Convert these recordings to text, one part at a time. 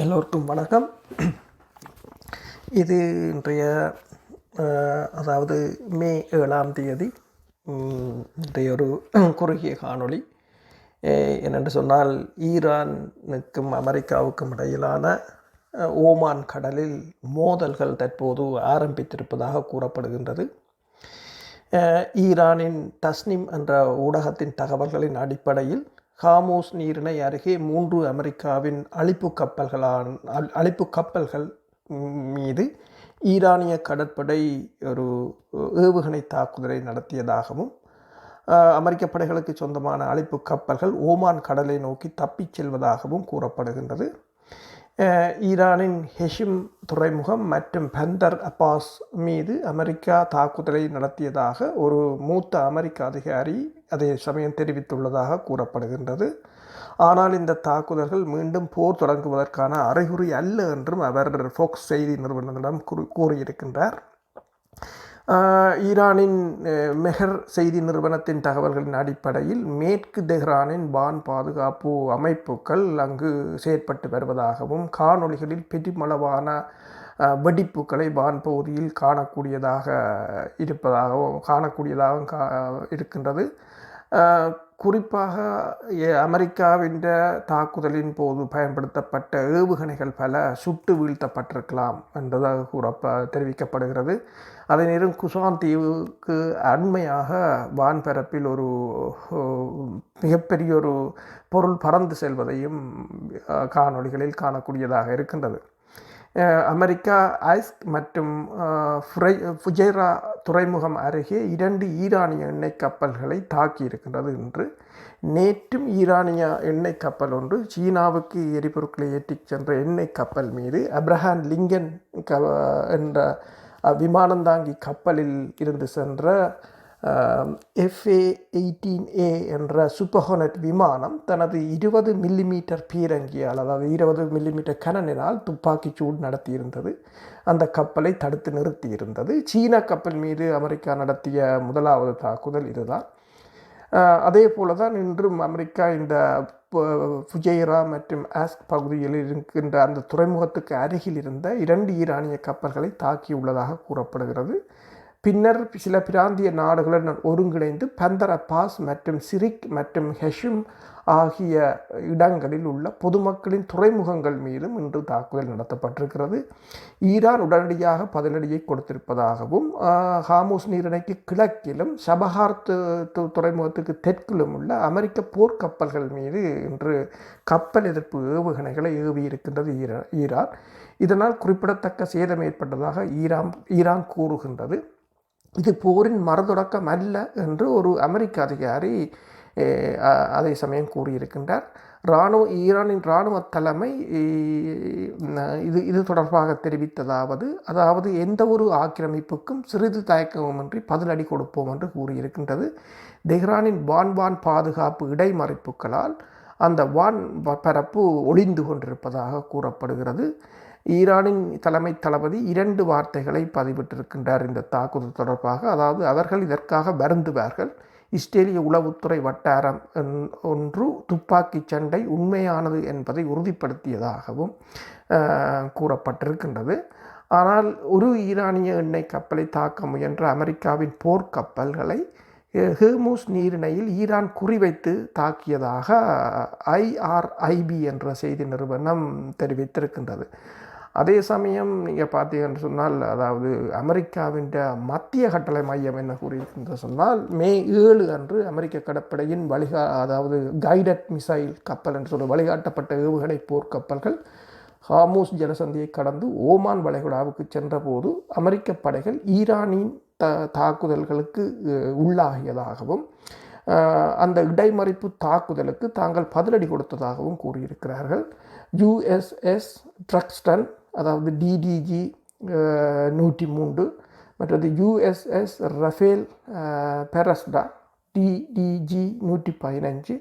எல்லோருக்கும் வணக்கம். இது இன்றைய அதாவது மே 7ஆம் தேதி இன்றைய ஒரு குறுகிய காணொளி. என்னென்று சொன்னால், ஈரானுக்கும் அமெரிக்காவுக்கும் இடையிலான ஓமான் கடலில் மோதல்கள் தற்போது ஆரம்பித்திருப்பதாக கூறப்படுகின்றது. ஈரானின் தஸ்னிம் என்ற ஊடகத்தின் தகவல்களின் அடிப்படையில் ஹார்மூஸ் நீரிணை அருகே 3 அமெரிக்காவின் அழிப்பு கப்பல்கள் மீது ஈரானிய கடற்படை ஒரு ஏவுகணை தாக்குதலை நடத்தியதாகவும், அமெரிக்க படைகளுக்கு சொந்தமான அழிப்பு கப்பல்கள் ஓமான் கடலை நோக்கி தப்பிச் செல்வதாகவும் கூறப்படுகின்றது. ஈரானின் ஹெஷிம் துறைமுகம் மற்றும் பந்தர் அப்பாஸ் மீது அமெரிக்கா தாக்குதலை நடத்தியதாக ஒரு மூத்த அமெரிக்க அதிகாரி அதே சமயம் தெரிவித்துள்ளதாக கூறப்படுகின்றது. ஆனால் இந்த தாக்குதல்கள் மீண்டும் போர் தொடங்குவதற்கான அறிகுறி அல்ல என்றும் அவர் ஃபோக்ஸ் செய்தி நிறுவனத்திடம் கூறியிருக்கின்றார். ஈரானின் மெஹர் செய்தி நிறுவனத்தின் தகவல்களின் அடிப்படையில் மேற்கு தெஹ்ரானின் வான் பாதுகாப்பு அமைப்புகள் அங்கு செயற்பட்டு வருவதாகவும், காணொளிகளில் பெருமளவான வெடிப்புகளை வான் பகுதியில் காணக்கூடியதாக இருக்கின்றது. குறிப்பாக அமெரிக்காவின் தாக்குதலின் போது பயன்படுத்தப்பட்ட ஏவுகணைகள் பல சுட்டு வீழ்த்தப்பட்டிருக்கலாம் என்பதாக தெரிவிக்கப்படுகிறது. அதே நேரம் குசான் தீவுக்கு அண்மையாக வான்பரப்பில் ஒரு மிகப்பெரிய ஒரு பொருள் பறந்து செல்வதையும் காணொளிகளில் காணக்கூடியதாக இருக்கின்றது. அமெரிக்கா ஐஸ்க் மற்றும் ஃபுஜைரா துறைமுகம் அருகே 2 ஈரானிய எண்ணெய் கப்பல்களை தாக்கியிருக்கின்றது என்று. நேற்றும் ஈரானிய எண்ணெய் கப்பல் ஒன்று சீனாவுக்கு எரிபொருட்களை ஏற்றிச் சென்ற எண்ணெய் கப்பல் மீது அப்ரஹாம் லிங்கன் என்ற விமானந்தாங்கி கப்பலில் இருந்து சென்ற FA-18A என்ற சூப்பர்ஹார்னட் விமானம் தனது 20 மில்லிமீட்டர் பீரங்கியால், அதாவது 20 மில்லிமீட்டர் கனனினால் துப்பாக்கிச் சூடு நடத்தியிருந்தது. அந்த கப்பலை தடுத்து நிறுத்தியிருந்தது. சீன கப்பல் மீது அமெரிக்கா நடத்திய முதலாவது தாக்குதல் இதுதான். அதே போல தான் இன்றும் அமெரிக்கா இந்த ஃபுஜைரா மற்றும் ஆஸ்க் பகுதியில் இருக்கின்ற அந்த துறைமுகத்துக்கு அருகில் இருந்த 2 ஈரானிய கப்பல்களை தாக்கியுள்ளதாக கூறப்படுகிறது. பின்னர் சில பிராந்திய நாடுகளுடன் ஒருங்கிணைந்து பந்தர் அப்பாஸ் மற்றும் சிரிக் மற்றும் ஹெஷிம் ஆகிய இடங்களில் உள்ள பொதுமக்களின் துறைமுகங்கள் மீதும் இன்று தாக்குதல் நடத்தப்பட்டிருக்கிறது. ஈரான் உடனடியாக பதிலடியை கொடுத்திருப்பதாகவும், ஹார்மூஸ் நீரிணைக்கு கிழக்கிலும் சபஹார் துறைமுகத்துக்கு தெற்கிலும் உள்ள அமெரிக்க போர்க்கப்பல்கள் மீது இன்று கப்பல் எதிர்ப்பு ஏவுகணைகளை ஏவியிருக்கின்றது ஈரான். இதனால் குறிப்பிடத்தக்க சேதம் ஏற்பட்டதாக ஈரான் கூறுகின்றது. இது போரின் மறுதொடக்கம் அல்ல என்று ஒரு அமெரிக்க அதிகாரி அதே சமயம் கூறியிருக்கின்றார். ஈரானின் இராணுவ தலைமை இது தொடர்பாக அதாவது எந்த ஒரு ஆக்கிரமிப்புக்கும் சிறிது தயக்கமின்றி பதிலடி கொடுப்போம் என்று கூறியிருக்கின்றது. தெஹ்ரானின் வான் பாதுகாப்பு இடைமறிப்புகளால் அந்த வான் பரப்பு ஒளிந்து கொண்டிருப்பதாக கூறப்படுகிறது. ஈரானின் தலைமை தளபதி 2 வார்த்தைகளை பதிவிட்டிருக்கின்றார் இந்த தாக்குதல் தொடர்பாக. அதாவது, அவர்கள் இதற்காக வருந்துவார்கள். இஸ்ரேலிய உளவுத்துறை வட்டாரம் ஒன்று துப்பாக்கி சண்டை உண்மையானது என்பதை உறுதிப்படுத்தியதாகவும் கூறப்பட்டிருக்கின்றது. ஆனால் ஒரு ஈரானிய எண்ணெய் கப்பலை தாக்க முயன்ற அமெரிக்காவின் போர்க்கப்பல்களை ஹார்மூஸ் நீரிணையில் ஈரான் குறிவைத்து தாக்கியதாக IRIB என்ற செய்தி நிறுவனம் தெரிவித்திருக்கின்றது. அதே சமயம் நீங்கள் பார்த்தீங்கன்னு சொன்னால், அதாவது அமெரிக்காவின் மத்திய கட்டளை மையம் என்ன கூறியிருக்கின்ற சொன்னால், மே 7 அன்று அமெரிக்க கடற்படையின் அதாவது கைடட் மிசைல் கப்பல் என்று சொல்ல வழிகாட்டப்பட்ட ஏவுகணை போர்க்கப்பல்கள் ஹார்மூஸ் ஜலசந்தியை கடந்து ஓமான் வளைகுடாவுக்கு சென்றபோது அமெரிக்க படைகள் ஈரானின் தாக்குதல்களுக்கு உள்ளாகியதாகவும், அந்த இடைமறிப்பு தாக்குதலுக்கு தாங்கள் பதிலடி கொடுத்ததாகவும் கூறியிருக்கிறார்கள். USS ட்ரக்ஸ்டன், அதாவது DDG 103, மற்றது USS ரஃபேல் பெரஸ்டா DDG 115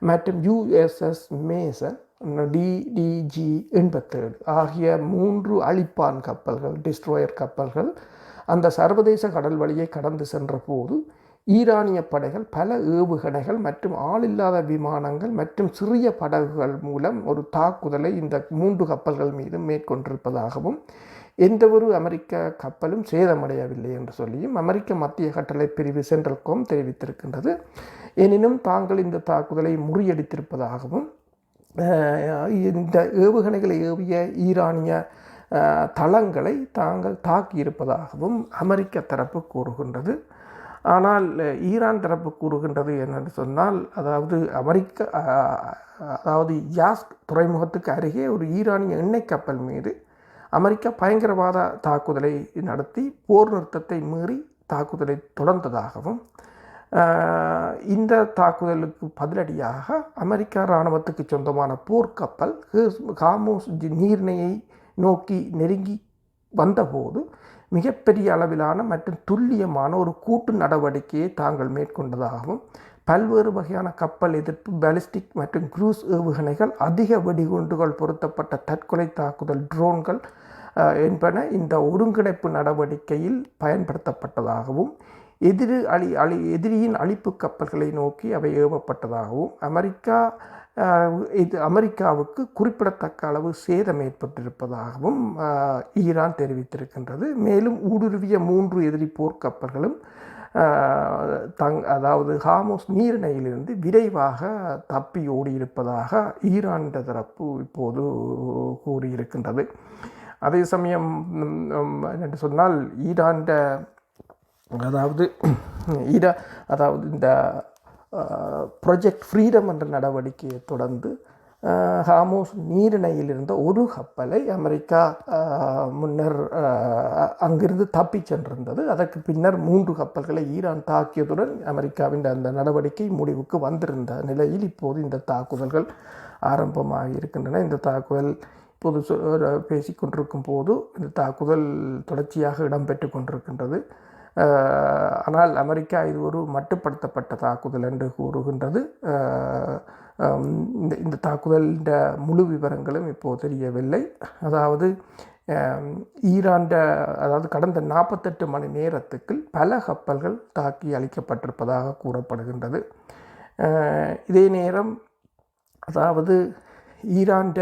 மற்றும் USS மேசன் DDG 87 ஆகிய 3 அழிப்பான் கப்பல்கள், டிஸ்ட்ரோயர் கப்பல்கள் அந்த சர்வதேச கடல் வழியை கடந்து சென்ற போது ஈரானிய படைகள் பல ஏவுகணைகள் மற்றும் ஆளில்லாத விமானங்கள் மற்றும் சிறிய படகுகள் மூலம் ஒரு தாக்குதலை இந்த 3 கப்பல்கள் மீது மேற்கொண்டிருப்பதாகவும் எந்தவொரு அமெரிக்க கப்பலும் சேதமடையவில்லை என்று சொல்லியும் அமெரிக்க மத்திய கட்டளை பிரிவு சென்ட்ரல்காம் தெரிவித்திருக்கின்றது. எனினும் தாங்கள் இந்த தாக்குதலை முறியடித்திருப்பதாகவும் இந்த ஏவுகணைகளை ஏவிய ஈரானிய தளங்களை தாங்கள் தாக்கியிருப்பதாகவும் அமெரிக்க தரப்பு கூறுகின்றது. ஆனால் ஈரான் தரப்பு கூறுகின்றது என்னென்று சொன்னால், அதாவது யாஸ்க் துறைமுகத்துக்கு அருகே ஒரு ஈரானிய எண்ணெய் கப்பல் மீது அமெரிக்கா பயங்கரவாத தாக்குதலை நடத்தி போர் நிறுத்தத்தை மீறி தாக்குதலை தொடர்ந்ததாகவும், இந்த தாக்குதலுக்கு பதிலடியாக அமெரிக்கா இராணுவத்துக்கு சொந்தமான போர்க்கப்பல் ஹார்முஸ் நீரிணையை நோக்கி நெருங்கி வந்தபோது மிகப்பெரிய அளவிலான மற்றும் துல்லியமான ஒரு கூட்டு நடவடிக்கையை தாங்கள் மேற்கொண்டதாகவும், பல்வேறு வகையான கப்பல் எதிர்ப்பு பாலிஸ்டிக் மற்றும் குரூஸ் ஏவுகணைகள், அதிக வெடிகுண்டுகள் பொருத்தப்பட்ட தற்கொலை தாக்குதல் ட்ரோன்கள் என்பன இந்த ஒருங்கிணைப்பு நடவடிக்கையில் பயன்படுத்தப்பட்டதாகவும், எதிரியின் அழிப்பு கப்பல்களை நோக்கி அவை ஏவப்பட்டதாகவும், அமெரிக்காவுக்கு குறிப்பிடத்தக்க அளவு சேதம் ஏற்பட்டிருப்பதாகவும் ஈரான் தெரிவித்திருக்கின்றது. மேலும் ஊடுருவிய 3 எதிரி போர்க்கப்பல்களும் அதாவது ஹார்முஸ் நீரிணையிலிருந்து விரைவாக தப்பி ஓடியிருப்பதாக ஈரான் தரப்பு இப்போது கூறியிருக்கின்றது. அதே சமயம் என்று சொன்னால் அதாவது இந்த ப்ராஜெக்ட் ஃப்ரீடம் என்ற நடவடிக்கையை தொடர்ந்து ஹார்முஸ் நீரிணையில் இருந்த ஒரு கப்பலை அமெரிக்கா முன்னர் அங்கிருந்து தப்பி சென்றிருந்தது. அதற்கு பின்னர் 3 கப்பல்களை ஈரான் தாக்கியதுடன் அமெரிக்காவின் அந்த நடவடிக்கை முடிவுக்கு வந்திருந்த நிலையில் இப்போது இந்த தாக்குதல்கள் ஆரம்பமாக இருக்கின்றன. இந்த தாக்குதல் இப்போது பேசிக்கொண்டிருக்கும் போது இந்த தாக்குதல் தொடர்ச்சியாக இடம்பெற்று கொண்டிருக்கின்றது. ஆனால் அமெரிக்கா இது ஒரு மட்டுப்படுத்தப்பட்ட தாக்குதல் என்று கூறுகின்றது. இந்த தாக்குதலின் முழு விவரங்களும் இப்போது தெரியவில்லை. அதாவது கடந்த 48 மணி நேரத்துக்குள் பல கப்பல்கள் தாக்கி அழிக்கப்பட்டிருப்பதாக கூறப்படுகின்றது. இதே நேரம் Iran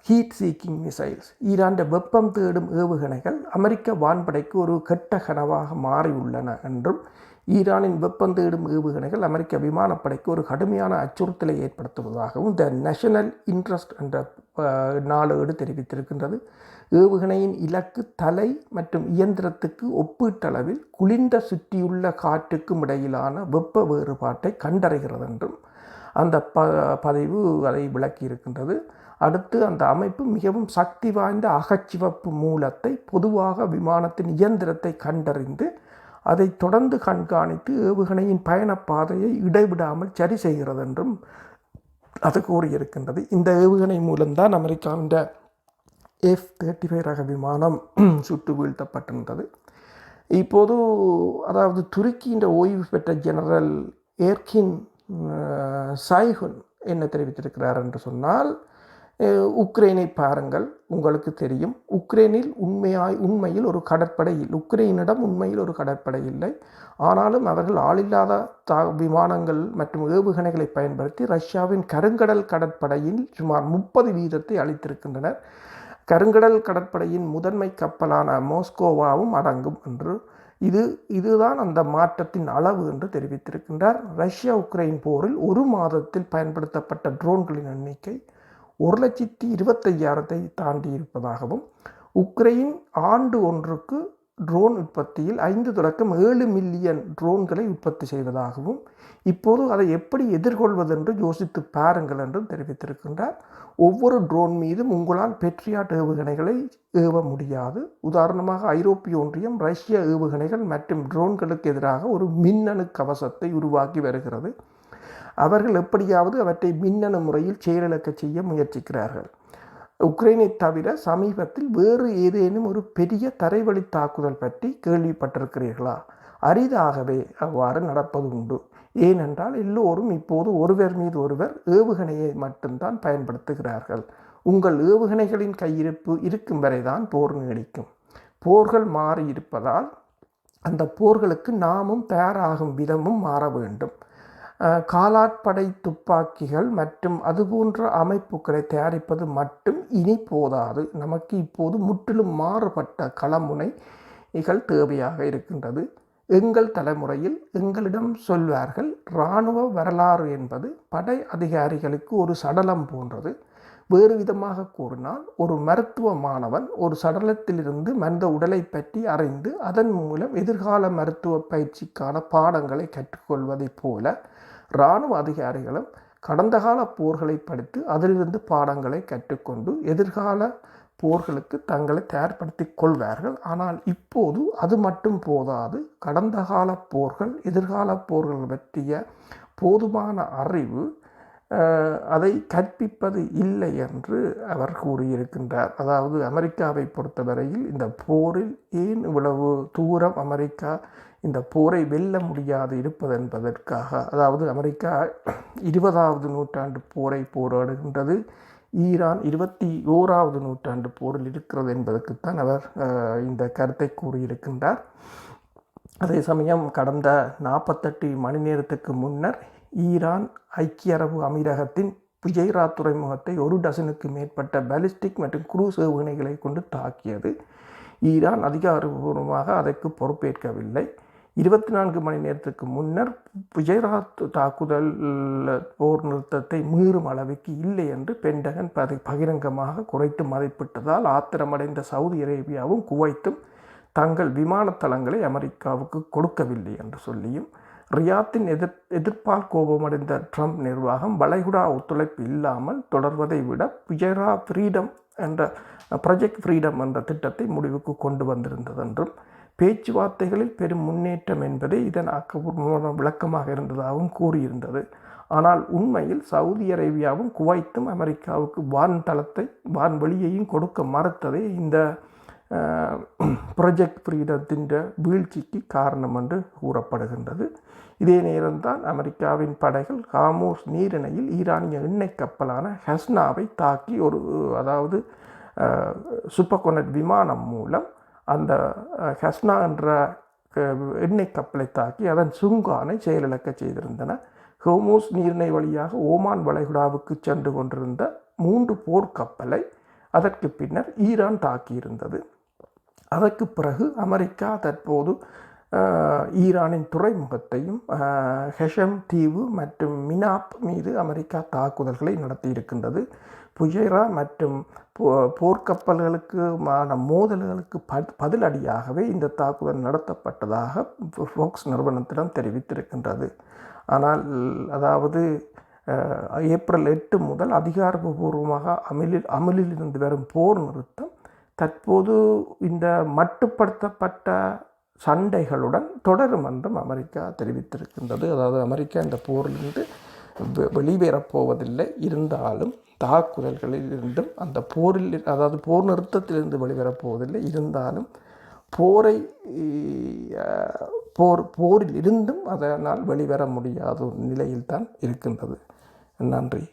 heat seeking missiles, Iran வெப்பம் தேடும் ஏவுகணைகள் அமெரிக்க வான்படைக்கு ஒரு கெட்ட கனவாக மாறியுள்ளன என்றும், ஈரானின் வெப்பம் தேடும் ஏவுகணைகள் அமெரிக்க விமானப்படைக்கு ஒரு கடுமையான அச்சுறுத்தலை ஏற்படுத்துவதாகவும் த நேஷனல் இன்ட்ரெஸ்ட் என்ற நாளேடு தெரிவித்திருக்கின்றது. ஏவுகணையின் இலக்கு தலை மற்றும் இயந்திரத்துக்கு ஒப்பீட்டளவில் குளிர்ந்த சுற்றியுள்ள காற்றுக்கும் இடையிலான வெப்ப வேறுபாட்டை கண்டறிகிறது என்றும் அந்த பதிவு அதை விளக்கியிருக்கின்றது. அடுத்து அந்த அமைப்பு மிகவும் சக்தி வாய்ந்த அகச்சிவப்பு மூலத்தை பொதுவாக விமானத்தின் இயந்திரத்தை கண்டறிந்து அதை தொடர்ந்து கண்காணித்து ஏவுகணையின் பயணப்பாதையை இடைவிடாமல் சரி செய்கிறது என்றும் அது கூறியிருக்கின்றது. இந்த ஏவுகணை மூலம்தான் அமெரிக்காவின் F-35 ரக விமானம் சுட்டு வீழ்த்தப்பட்டிருந்தது. இப்போது துருக்கியின் ஓய்வு பெற்ற ஜெனரல் ஏர்கின் சாய்குன் என்ன தெரிவித்திருக்கிறார் என்று சொன்னால், உக்ரைனை பாருங்கள், உங்களுக்கு தெரியும், உக்ரைனில் உண்மையில் ஒரு கடற்படை இல்லை. உக்ரைனிடம் உண்மையில் ஒரு கடற்படை இல்லை. ஆனாலும் அவர்கள் ஆளில்லாத விமானங்கள் மற்றும் ஏவுகணைகளை பயன்படுத்தி ரஷ்யாவின் கருங்கடல் கடற்படையில் சுமார் 30% அளித்திருக்கின்றனர். கருங்கடல் கடற்படையின் முதன்மை கப்பலான மோஸ்கோவாவும் அடங்கும் என்று இதுதான் அந்த மாற்றத்தின் அளவு என்று தெரிவித்திருக்கின்றார். ரஷ்யா உக்ரைன் போரில் ஒரு மாதத்தில் பயன்படுத்தப்பட்ட ட்ரோன்களின் எண்ணிக்கை 1,25,000 தாண்டி இருப்பதாகவும், உக்ரைன் ஆண்டு ஒன்றுக்கு ட்ரோன் உற்பத்தியில் 5 தொடக்கம் 7 மில்லியன் ட்ரோன்களை உற்பத்தி செய்வதாகவும், இப்போது அதை எப்படி எதிர்கொள்வதென்று யோசித்து பாருங்கள் என்றும் தெரிவித்திருக்கின்றார். ஒவ்வொரு ட்ரோன் மீதும் உங்களால் பெட்ரியாட் ஏவுகணைகளை ஏவ முடியாது. உதாரணமாக ஐரோப்பிய ஒன்றியம் ரஷ்ய ஏவுகணைகள் மற்றும் ட்ரோன்களுக்கு எதிராக ஒரு மின்னணு கவசத்தை உருவாக்கி வருகிறது. அவர்கள் எப்படியாவது அவற்றை மின்னணு முறையில் செயலிழக்க செய்ய முயற்சிக்கிறார்கள். உக்ரைனை தவிர சமீபத்தில் வேறு ஏதேனும் ஒரு பெரிய தரைவழி தாக்குதல் பற்றி கேள்விப்பட்டிருக்கிறீர்களா? அரிதாகவே அவ்வாறு நடப்பது உண்டு. ஏனென்றால் எல்லோரும் இப்போது ஒருவர் மீது ஒருவர் ஏவுகணையை மட்டும்தான் பயன்படுத்துகிறார்கள். உங்கள் ஏவுகணைகளின் கையிருப்பு இருக்கும் வரைதான் போர் நீடிக்கும். போர்கள் மாறி இருப்பதால் அந்த போர்களுக்கு நாமும் தயாராகும் விதமும் மாற வேண்டும். காலாட்படை துப்பாக்கிகள் மற்றும் அதுபோன்ற அமைப்புகளை தயாரிப்பது மட்டும் இனி போதாது. நமக்கு இப்போது முற்றிலும் மாறுபட்ட களமுனைகள் தேவையாக இருக்கின்றது. எங்கள் தலைமுறையில் எங்களிடம் சொல்வார்கள், இராணுவ வரலாறு என்பது படை அதிகாரிகளுக்கு ஒரு சடலம் போன்றது. வேறு விதமாக கூறினால், ஒரு மருத்துவ மாணவன் ஒரு சடலத்திலிருந்து மனித உடலை பற்றி அறிந்து அதன் மூலம் எதிர்கால மருத்துவ பயிற்சிக்கான பாடங்களை கற்றுக்கொள்வதைப் போல இராணுவ அதிகாரிகளும் கடந்த கால போர்களை படித்து அதிலிருந்து பாடங்களை கற்றுக்கொண்டு எதிர்கால போர்களுக்கு தங்களை தயார்படுத்தி கொள்வார்கள். ஆனால் இப்போது அது மட்டும் போதாது. கடந்த கால போர்கள், எதிர்கால போர்கள் பற்றிய போதுமான அறிவு அதை கற்பிப்பது இல்லை என்று அவர் கூறியிருக்கின்றார். அதாவது அமெரிக்காவை பொறுத்தவரையில் இந்த போரில் ஏன் இவ்வளவு தூரம் அமெரிக்கா இந்த போரை வெல்ல முடியாது இருப்பது என்பதற்காக, அதாவது அமெரிக்கா 20வது நூற்றாண்டு போரை போராடுகின்றது, ஈரான் 21வது நூற்றாண்டு போரில் இருக்கிறது என்பதற்குத்தான் அவர் இந்த கருத்தை கூறியிருக்கின்றார். அதே சமயம் கடந்த 48 மணி நேரத்துக்கு முன்னர் ஈரான் ஐக்கிய அரபு அமீரகத்தின் புஜைரா துறைமுகத்தை 1 டசனுக்கு மேற்பட்ட பாலிஸ்டிக் மற்றும் குரூஸ் ஏவுகணைகளை கொண்டு தாக்கியது. ஈரான் அதிகாரப்பூர்வமாக அதற்கு பொறுப்பேற்கவில்லை. 24 மணி நேரத்துக்கு முன்னர் புஜைரா தாக்குதல் போர் நிறுத்தத்தை மீறும் அளவுக்கு இல்லை என்று பென்டகன் பகிரங்கமாக குறைத்து மதிப்பிட்டதால் ஆத்திரமடைந்த சவுதி அரேபியாவும் குவைத்தும் தங்கள் விமான தளங்களை அமெரிக்காவுக்கு கொடுக்கவில்லை என்று சொல்லியும், ரியாத்தின் எதிர்ப்பால் கோபமடைந்த ட்ரம்ப் நிர்வாகம் வளைகுடா ஒத்துழைப்பு இல்லாமல் தொடர்வதை விட புஜைரா ஃப்ரீடம் என்ற ப்ராஜெக்ட் ஃப்ரீடம் என்ற திட்டத்தை முடிவுக்கு கொண்டு வந்திருந்தது என்றும், பேச்சுவார்த்தைகளில் பெரும் முன்னேற்றம் என்பதே இதன் ஆக்கப்பூர்வமான விளக்கமாக இருந்ததாகவும் கூறியிருந்தது. ஆனால் உண்மையில் சவுதி அரேபியாவும் குவைத்தும் அமெரிக்காவுக்கு வான்வெளியையும் கொடுக்க மறுத்ததே இந்த ப்ராஜெக்ட் ஃப்ரீடத்தின் வீழ்ச்சிக்கு காரணம் என்று கூறப்படுகின்றது. இதே நேரம்தான் அமெரிக்காவின் படைகள் ஹார்மூஸ் நீரிணையில் ஈரானிய எண்ணெய் கப்பலான ஹஸ்னாவை தாக்கி அதாவது சூப்பர்சோனிக் விமானம் மூலம் அந்த ஹஸ்னா என்ற எண்ணெய் கப்பலை தாக்கி அதன் சுங்கானை செயலிழக்க செய்திருந்தன. ஹோர்மூஸ் நீரிணை வழியாக ஓமான் வளைகுடாவுக்கு சென்று கொண்டிருந்த 3 போர்க்கப்பலை அதற்கு பின்னர் ஈரான் தாக்கியிருந்தது. அதற்கு பிறகு அமெரிக்கா தற்போது ஈரானின் துறைமுகத்தையும் ஹெஷம் தீவு மற்றும் மினாப் மீது அமெரிக்கா தாக்குதல்களை நடத்தியிருக்கின்றது. புஜைரா மற்றும் போர்க்கப்பல்களுக்குமான மோதல்களுக்கு பதிலடியாகவே இந்த தாக்குதல் நடத்தப்பட்டதாக ஃபோக்ஸ் நிறுவனத்திடம் தெரிவித்திருக்கின்றது. ஆனால் அதாவது ஏப்ரல் 8 முதல் அதிகாரப்பூர்வமாக அமலில் இருந்து வரும் போர் நிறுத்தம் தற்போது இந்த மட்டுப்படுத்தப்பட்ட சண்டைகளுடன் தொடரும் என்றும் அமெரிக்கா தெரிவித்திருக்கின்றது. அதாவது அமெரிக்கா இந்த போரிலிருந்து வெளிவரப்போவதில்லை, இருந்தாலும் தாக்குதல்களில் இருந்தும் அந்த போர் நிறுத்தத்திலிருந்து வெளிவரப்போவதில்லை, இருந்தாலும் போரில் இருந்தும் அதனால் வெளிவர முடியாத ஒரு நிலையில்தான் இருக்கின்றது. நன்றி.